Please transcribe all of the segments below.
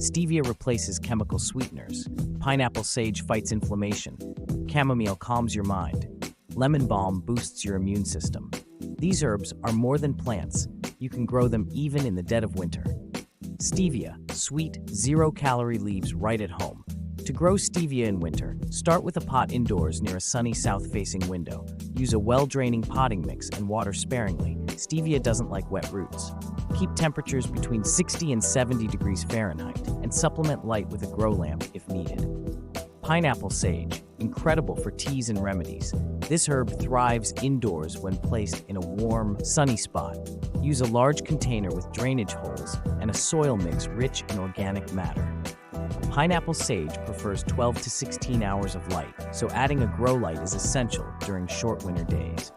Stevia replaces chemical sweeteners. Pineapple sage fights inflammation. Chamomile calms your mind. Lemon balm boosts your immune system. These herbs are more than plants. You can grow them even in the dead of winter. Stevia, sweet, zero-calorie leaves right at home. To grow stevia in winter, start with a pot indoors near a sunny south-facing window. Use a well-draining potting mix and water sparingly. Stevia doesn't like wet roots. Keep temperatures between 60 and 70 degrees Fahrenheit and supplement light with a grow lamp if needed. Pineapple sage, incredible for teas and remedies. This herb thrives indoors when placed in a warm, sunny spot. Use a large container with drainage holes and a soil mix rich in organic matter. Pineapple sage prefers 12 to 16 hours of light, so adding a grow light is essential during short winter days.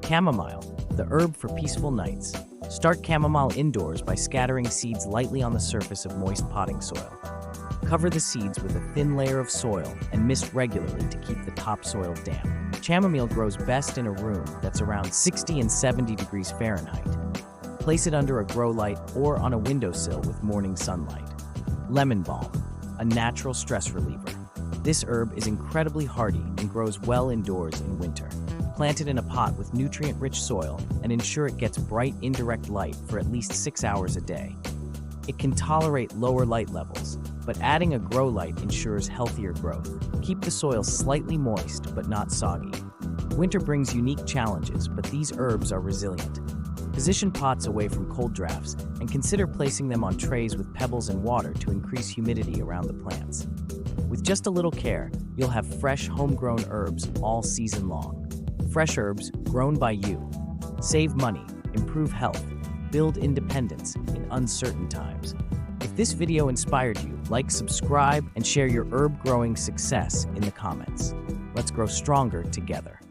Chamomile, the herb for peaceful nights. Start chamomile indoors by scattering seeds lightly on the surface of moist potting soil. Cover the seeds with a thin layer of soil and mist regularly to keep the topsoil damp. Chamomile grows best in a room that's around 60 and 70 degrees Fahrenheit. Place it under a grow light or on a windowsill with morning sunlight. Lemon balm, a natural stress reliever. This herb is incredibly hardy and grows well indoors in winter. Plant it in a pot with nutrient-rich soil and ensure it gets bright indirect light for at least 6 hours a day. It can tolerate lower light levels, but adding a grow light ensures healthier growth. Keep the soil slightly moist but not soggy. Winter brings unique challenges, but these herbs are resilient. Position pots away from cold drafts and consider placing them on trays with pebbles and water to increase humidity around the plants. With just a little care, you'll have fresh, homegrown herbs all season long. Fresh herbs grown by you. Save money, improve health, build independence in uncertain times. If this video inspired you, like, subscribe, and share your herb growing success in the comments. Let's grow stronger together.